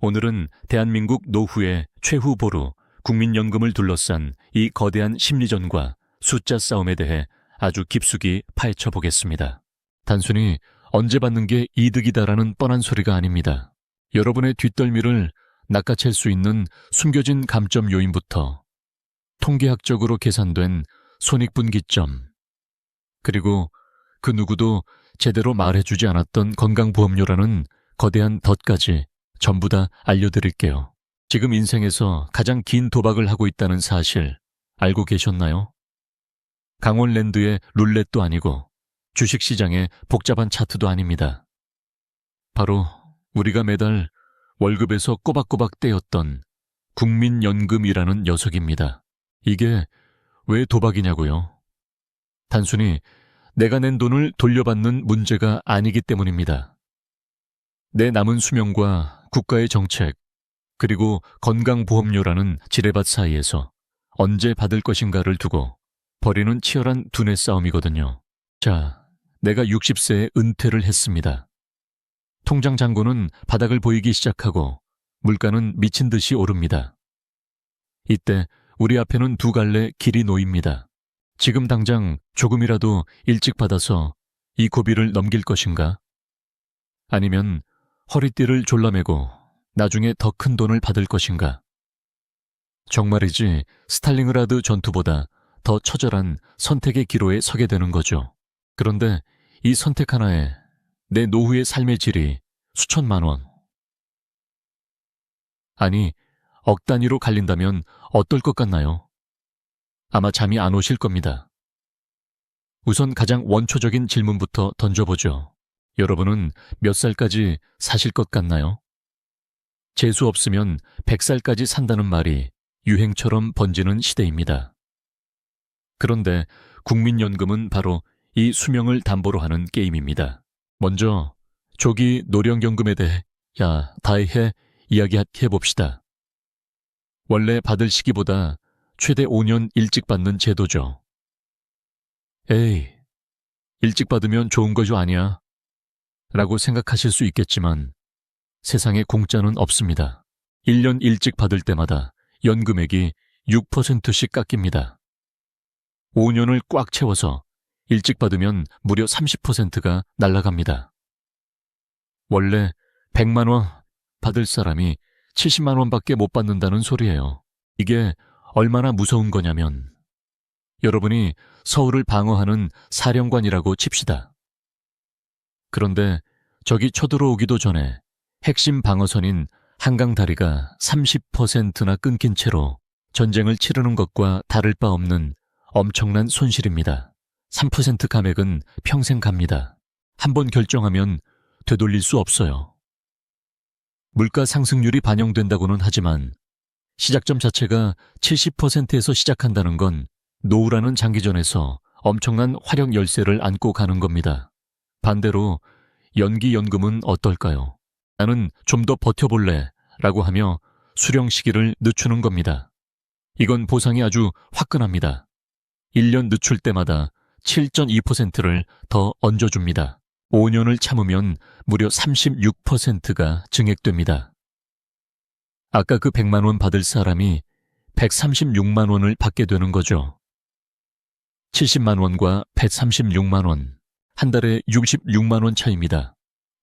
오늘은 대한민국 노후의 최후 보루, 국민연금을 둘러싼 이 거대한 심리전과 숫자 싸움에 대해 아주 깊숙이 파헤쳐 보겠습니다. 단순히 언제 받는 게 이득이다라는 뻔한 소리가 아닙니다. 여러분의 뒷덜미를 낚아챌 수 있는 숨겨진 감점 요인부터 통계학적으로 계산된 손익분기점, 그리고 그 누구도 제대로 말해주지 않았던 건강보험료라는 거대한 덫까지 전부 다 알려드릴게요. 지금 인생에서 가장 긴 도박을 하고 있다는 사실 알고 계셨나요? 강원랜드의 룰렛도 아니고 주식시장의 복잡한 차트도 아닙니다. 바로 우리가 매달 월급에서 꼬박꼬박 떼었던 국민연금이라는 녀석입니다. 이게 왜 도박이냐고요? 단순히 내가 낸 돈을 돌려받는 문제가 아니기 때문입니다. 내 남은 수명과 국가의 정책, 그리고 건강보험료라는 지뢰밭 사이에서 언제 받을 것인가를 두고 벌이는 치열한 두뇌 싸움이거든요. 자, 내가 60세에 은퇴를 했습니다. 통장 잔고는 바닥을 보이기 시작하고 물가는 미친 듯이 오릅니다. 이때 우리 앞에는 두 갈래 길이 놓입니다. 지금 당장 조금이라도 일찍 받아서 이 고비를 넘길 것인가? 아니면 허리띠를 졸라매고 나중에 더 큰 돈을 받을 것인가? 정말이지 스탈링그라드 전투보다 더 처절한 선택의 기로에 서게 되는 거죠. 그런데 이 선택 하나에 내 노후의 삶의 질이 수천만 원, 아니 억 단위로 갈린다면 어떨 것 같나요? 아마 잠이 안 오실 겁니다. 우선 가장 원초적인 질문부터 던져보죠. 여러분은 몇 살까지 사실 것 같나요? 재수 없으면 100살까지 산다는 말이 유행처럼 번지는 시대입니다. 그런데 국민연금은 바로 이 수명을 담보로 하는 게임입니다. 먼저 조기 노령연금에 대해 다해 이야기해봅시다. 원래 받을 시기보다 최대 5년 일찍 받는 제도죠. 에이, 일찍 받으면 좋은 거죠 아니야? 라고 생각하실 수 있겠지만 세상에 공짜는 없습니다. 1년 일찍 받을 때마다 연금액이 6%씩 깎입니다. 5년을 꽉 채워서 일찍 받으면 무려 30%가 날아갑니다. 원래 100만 원 받을 사람이 70만 원밖에 못 받는다는 소리예요. 이게 얼마나 무서운 거냐면 여러분이 서울을 방어하는 사령관이라고 칩시다. 그런데 적이 쳐들어오기도 전에 핵심 방어선인 한강 다리가 30%나 끊긴 채로 전쟁을 치르는 것과 다를 바 없는 엄청난 손실입니다. 3% 감액은 평생 갑니다. 한번 결정하면 되돌릴 수 없어요. 물가 상승률이 반영된다고는 하지만 시작점 자체가 70%에서 시작한다는 건 노후라는 장기전에서 엄청난 화력 열쇠를 안고 가는 겁니다. 반대로 연기연금은 어떨까요? 나는 좀 더 버텨볼래 라고 하며 수령 시기를 늦추는 겁니다. 이건 보상이 아주 화끈합니다. 1년 늦출 때마다 7.2%를 더 얹어줍니다. 5년을 참으면 무려 36%가 증액됩니다. 아까 그 100만 원 받을 사람이 136만 원을 받게 되는 거죠. 70만 원과 136만 원, 한 달에 66만 원 차이입니다.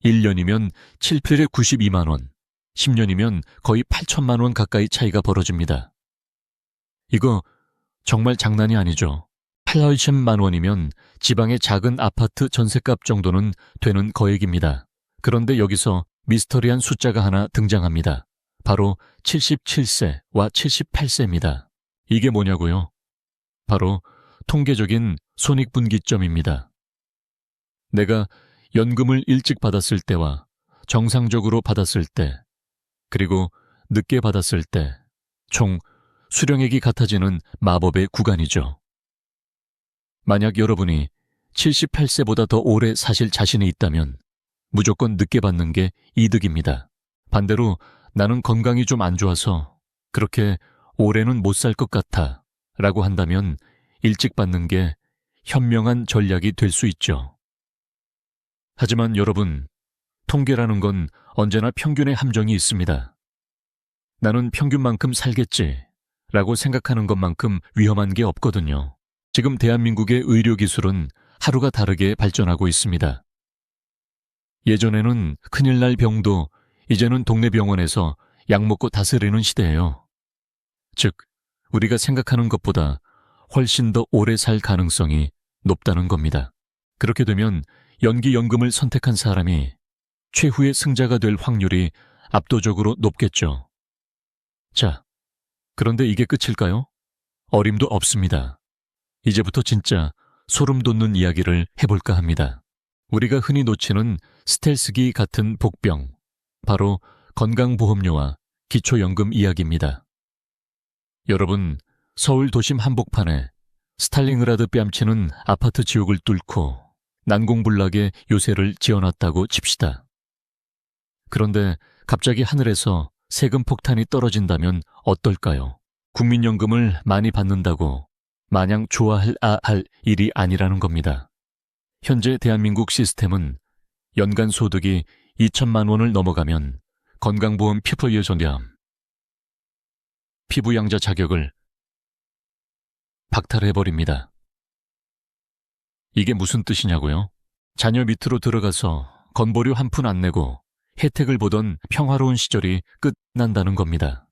1년이면 7필에 92만 원, 10년이면 거의 8천만 원 가까이 차이가 벌어집니다. 이거 정말 장난이 아니죠. 80만 원이면 지방의 작은 아파트 전셋값 정도는 되는 거액입니다. 그런데 여기서 미스터리한 숫자가 하나 등장합니다. 바로 77세와 78세입니다. 이게 뭐냐고요? 바로 통계적인 손익분기점입니다. 내가 연금을 일찍 받았을 때와 정상적으로 받았을 때, 그리고 늦게 받았을 때, 총 수령액이 같아지는 마법의 구간이죠. 만약 여러분이 78세보다 더 오래 사실 자신이 있다면 무조건 늦게 받는 게 이득입니다. 반대로 나는 건강이 좀 안 좋아서 그렇게 오래는 못 살 것 같아 라고 한다면 일찍 받는 게 현명한 전략이 될 수 있죠. 하지만 여러분, 통계라는 건 언제나 평균의 함정이 있습니다. 나는 평균만큼 살겠지 라고 생각하는 것만큼 위험한 게 없거든요. 지금 대한민국의 의료기술은 하루가 다르게 발전하고 있습니다. 예전에는 큰일 날 병도 이제는 동네 병원에서 약 먹고 다스리는 시대예요. 즉, 우리가 생각하는 것보다 훨씬 더 오래 살 가능성이 높다는 겁니다. 그렇게 되면 연기연금을 선택한 사람이 최후의 승자가 될 확률이 압도적으로 높겠죠. 자, 그런데 이게 끝일까요? 어림도 없습니다. 이제부터 진짜 소름 돋는 이야기를 해볼까 합니다. 우리가 흔히 놓치는 스텔스기 같은 복병, 바로 건강보험료와 기초연금 이야기입니다. 여러분, 서울 도심 한복판에 스탈링그라드 뺨치는 아파트 지옥을 뚫고 난공불락의 요새를 지어놨다고 칩시다. 그런데 갑자기 하늘에서 세금 폭탄이 떨어진다면 어떨까요? 국민연금을 많이 받는다고 마냥 좋아할 일이 아니라는 겁니다. 현재 대한민국 시스템은 연간 소득이 2천만 원을 넘어가면 건강보험 피부양자 자격을 박탈해버립니다. 이게 무슨 뜻이냐고요? 자녀 밑으로 들어가서 건보료 한 푼 안 내고 혜택을 보던 평화로운 시절이 끝난다는 겁니다.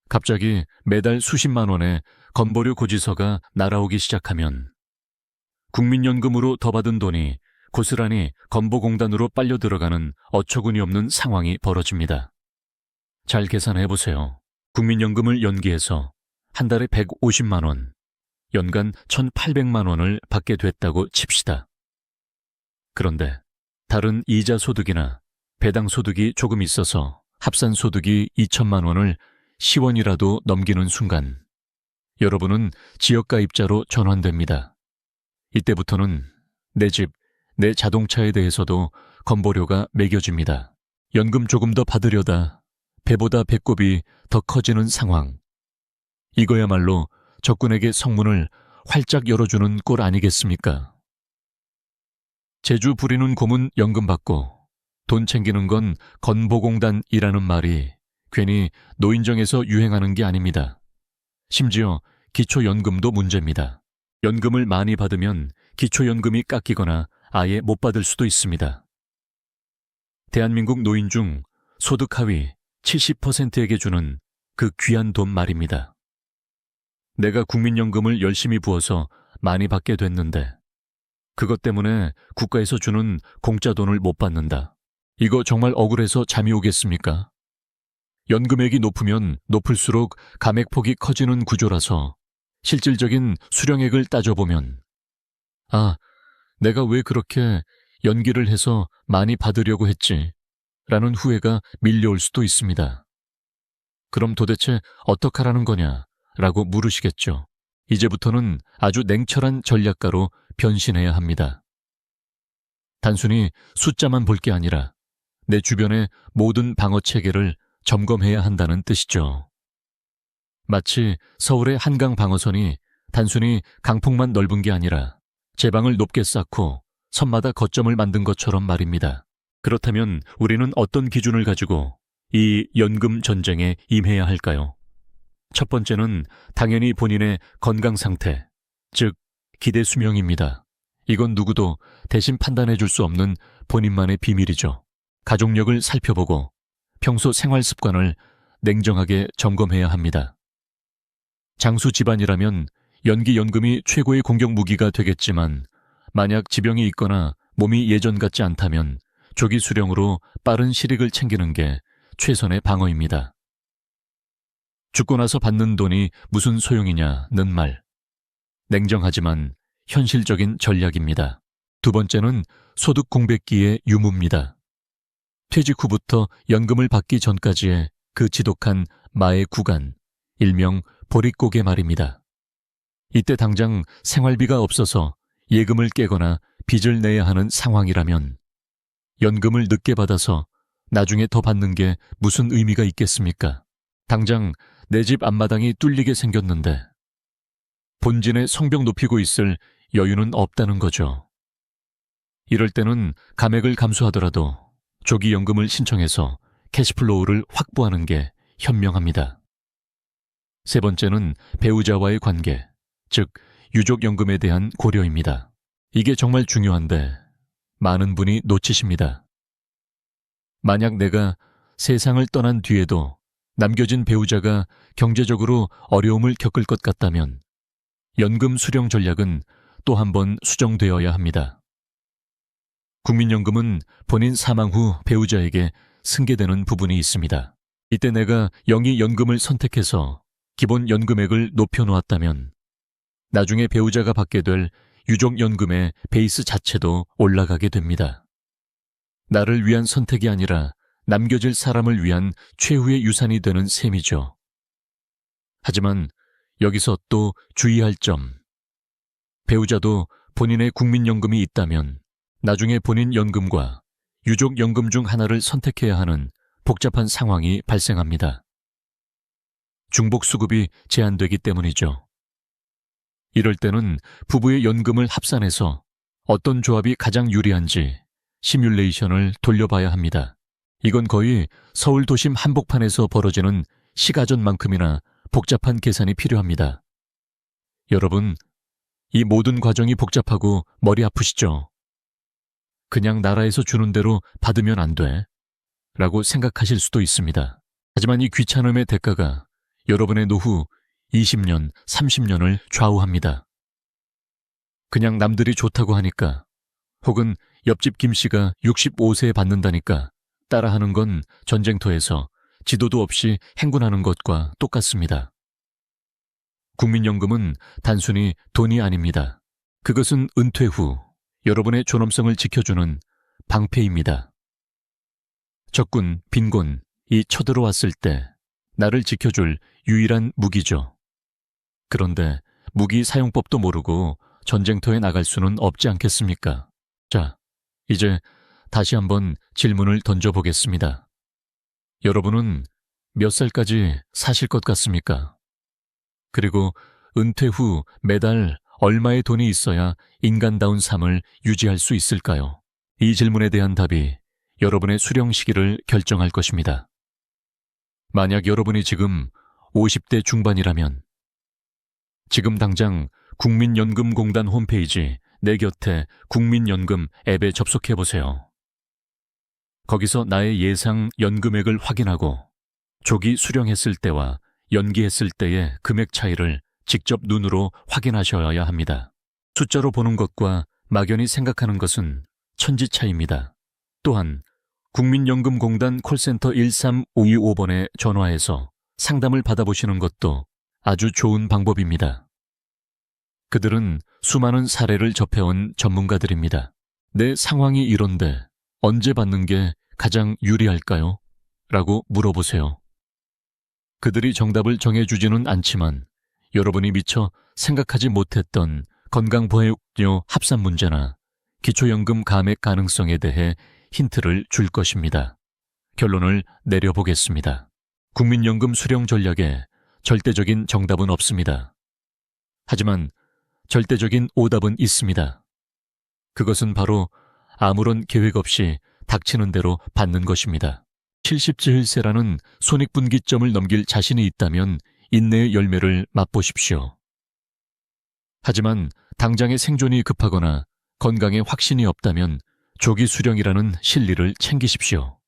갑자기 매달 수십만 원의 건보료 고지서가 날아오기 시작하면 국민연금으로 더 받은 돈이 고스란히 건보공단으로 빨려 들어가는 어처구니 없는 상황이 벌어집니다. 잘 계산해보세요. 국민연금을 연기해서 한 달에 150만 원, 연간 1,800만 원을 받게 됐다고 칩시다. 그런데 다른 이자 소득이나 배당 소득이 조금 있어서 합산 소득이 2천만 원을 10원이라도 넘기는 순간 여러분은 지역가입자로 전환됩니다. 이때부터는 내 집, 내 자동차에 대해서도 건보료가 매겨집니다. 연금 조금 더 받으려다 배보다 배꼽이 더 커지는 상황. 이거야말로 적군에게 성문을 활짝 열어주는 꼴 아니겠습니까? 제주 부리는 곰은 연금 받고 돈 챙기는 건 건보공단이라는 말이 괜히 노인정에서 유행하는 게 아닙니다. 심지어 기초연금도 문제입니다. 연금을 많이 받으면 기초연금이 깎이거나 아예 못 받을 수도 있습니다. 대한민국 노인 중 소득 하위 70%에게 주는 그 귀한 돈 말입니다. 내가 국민연금을 열심히 부어서 많이 받게 됐는데 그것 때문에 국가에서 주는 공짜 돈을 못 받는다. 이거 정말 억울해서 잠이 오겠습니까? 연금액이 높으면 높을수록 감액폭이 커지는 구조라서 실질적인 수령액을 따져보면 내가 왜 그렇게 연기를 해서 많이 받으려고 했지? 라는 후회가 밀려올 수도 있습니다. 그럼 도대체 어떡하라는 거냐? 라고 물으시겠죠. 이제부터는 아주 냉철한 전략가로 변신해야 합니다. 단순히 숫자만 볼 게 아니라 내 주변의 모든 방어체계를 점검해야 한다는 뜻이죠. 마치 서울의 한강 방어선이 단순히 강폭만 넓은 게 아니라 제방을 높게 쌓고 선마다 거점을 만든 것처럼 말입니다. 그렇다면 우리는 어떤 기준을 가지고 이 연금 전쟁에 임해야 할까요? 첫 번째는 당연히 본인의 건강 상태, 즉 기대 수명입니다. 이건 누구도 대신 판단해 줄 수 없는 본인만의 비밀이죠. 가족력을 살펴보고 평소 생활 습관을 냉정하게 점검해야 합니다. 장수 집안이라면 연기연금이 최고의 공격 무기가 되겠지만 만약 지병이 있거나 몸이 예전 같지 않다면 조기 수령으로 빠른 실익을 챙기는 게 최선의 방어입니다. 죽고 나서 받는 돈이 무슨 소용이냐는 말. 냉정하지만 현실적인 전략입니다. 두 번째는 소득 공백기의 유무입니다. 퇴직 후부터 연금을 받기 전까지의 그 지독한 마의 구간, 일명 보릿고개 말입니다. 이때 당장 생활비가 없어서 예금을 깨거나 빚을 내야 하는 상황이라면 연금을 늦게 받아서 나중에 더 받는 게 무슨 의미가 있겠습니까? 당장 내 집 앞마당이 뚫리게 생겼는데 본진에 성벽 높이고 있을 여유는 없다는 거죠. 이럴 때는 감액을 감수하더라도 조기 연금을 신청해서 캐시플로우를 확보하는 게 현명합니다. 세 번째는 배우자와의 관계, 즉 유족연금에 대한 고려입니다. 이게 정말 중요한데 많은 분이 놓치십니다. 만약 내가 세상을 떠난 뒤에도 남겨진 배우자가 경제적으로 어려움을 겪을 것 같다면 연금 수령 전략은 또 한 번 수정되어야 합니다. 국민연금은 본인 사망 후 배우자에게 승계되는 부분이 있습니다. 이때 내가 영위연금을 선택해서 기본 연금액을 높여놓았다면 나중에 배우자가 받게 될 유족연금의 베이스 자체도 올라가게 됩니다. 나를 위한 선택이 아니라 남겨질 사람을 위한 최후의 유산이 되는 셈이죠. 하지만 여기서 또 주의할 점, 배우자도 본인의 국민연금이 있다면 나중에 본인 연금과 유족연금 중 하나를 선택해야 하는 복잡한 상황이 발생합니다. 중복수급이 제한되기 때문이죠. 이럴 때는 부부의 연금을 합산해서 어떤 조합이 가장 유리한지 시뮬레이션을 돌려봐야 합니다. 이건 거의 서울 도심 한복판에서 벌어지는 시가전만큼이나 복잡한 계산이 필요합니다. 여러분, 이 모든 과정이 복잡하고 머리 아프시죠? 그냥 나라에서 주는 대로 받으면 안 돼 라고 생각하실 수도 있습니다. 하지만 이 귀찮음의 대가가 여러분의 노후 20년, 30년을 좌우합니다. 그냥 남들이 좋다고 하니까, 혹은 옆집 김씨가 65세에 받는다니까 따라하는 건 전쟁터에서 지도도 없이 행군하는 것과 똑같습니다. 국민연금은 단순히 돈이 아닙니다. 그것은 은퇴 후 여러분의 존엄성을 지켜주는 방패입니다. 적군, 빈곤이 쳐들어왔을 때 나를 지켜줄 유일한 무기죠. 그런데 무기 사용법도 모르고 전쟁터에 나갈 수는 없지 않겠습니까? 자, 이제 다시 한번 질문을 던져보겠습니다. 여러분은 몇 살까지 사실 것 같습니까? 그리고 은퇴 후 매달 얼마의 돈이 있어야 인간다운 삶을 유지할 수 있을까요? 이 질문에 대한 답이 여러분의 수령 시기를 결정할 것입니다. 만약 여러분이 지금 50대 중반이라면 지금 당장 국민연금공단 홈페이지 내 곁에 국민연금 앱에 접속해보세요. 거기서 나의 예상 연금액을 확인하고 조기 수령했을 때와 연기했을 때의 금액 차이를 직접 눈으로 확인하셔야 합니다. 숫자로 보는 것과 막연히 생각하는 것은 천지 차이입니다. 또한 국민연금공단 콜센터 13525번에 전화해서 상담을 받아보시는 것도 아주 좋은 방법입니다. 그들은 수많은 사례를 접해온 전문가들입니다. 내 상황이 이런데 언제 받는 게 가장 유리할까요? 라고 물어보세요. 그들이 정답을 정해주지는 않지만 여러분이 미처 생각하지 못했던 건강보험료 합산 문제나 기초연금 감액 가능성에 대해 힌트를 줄 것입니다. 결론을 내려보겠습니다. 국민연금 수령 전략에 절대적인 정답은 없습니다. 하지만 절대적인 오답은 있습니다. 그것은 바로 아무런 계획 없이 닥치는 대로 받는 것입니다. 77세라는 손익분기점을 넘길 자신이 있다면 인내의 열매를 맛보십시오. 하지만 당장의 생존이 급하거나 건강에 확신이 없다면 조기 수령이라는 실리를 챙기십시오.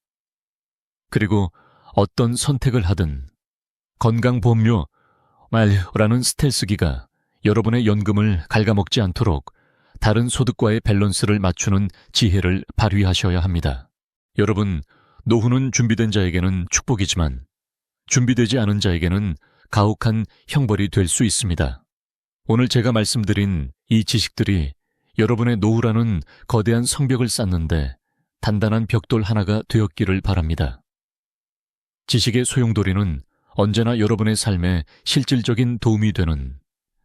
그리고 어떤 선택을 하든 건강보험료 라는 스텔스기가 여러분의 연금을 갉아먹지 않도록 다른 소득과의 밸런스를 맞추는 지혜를 발휘하셔야 합니다. 여러분, 노후는 준비된 자에게는 축복이지만 준비되지 않은 자에게는 가혹한 형벌이 될 수 있습니다. 오늘 제가 말씀드린 이 지식들이 여러분의 노후라는 거대한 성벽을 쌓는데 단단한 벽돌 하나가 되었기를 바랍니다. 지식의 소용돌이는 언제나 여러분의 삶에 실질적인 도움이 되는,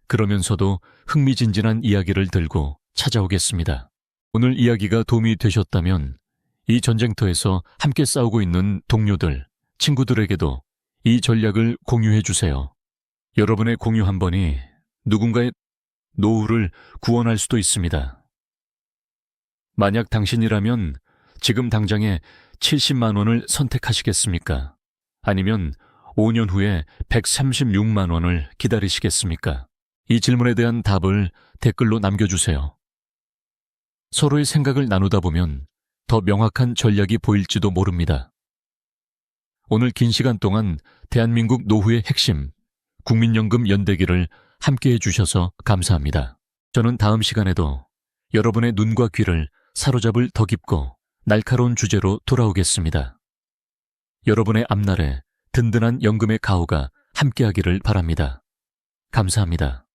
그러면서도 흥미진진한 이야기를 들고 찾아오겠습니다. 오늘 이야기가 도움이 되셨다면 이 전쟁터에서 함께 싸우고 있는 동료들, 친구들에게도 이 전략을 공유해 주세요. 여러분의 공유 한 번이 누군가의 노후를 구원할 수도 있습니다. 만약 당신이라면 지금 당장에 70만 원을 선택하시겠습니까? 아니면 5년 후에 136만 원을 기다리시겠습니까? 이 질문에 대한 답을 댓글로 남겨주세요. 서로의 생각을 나누다 보면 더 명확한 전략이 보일지도 모릅니다. 오늘 긴 시간 동안 대한민국 노후의 핵심, 국민연금 연대기를 함께해 주셔서 감사합니다. 저는 다음 시간에도 여러분의 눈과 귀를 사로잡을 더 깊고 날카로운 주제로 돌아오겠습니다. 여러분의 앞날에 든든한 연금의 가호가 함께하기를 바랍니다. 감사합니다.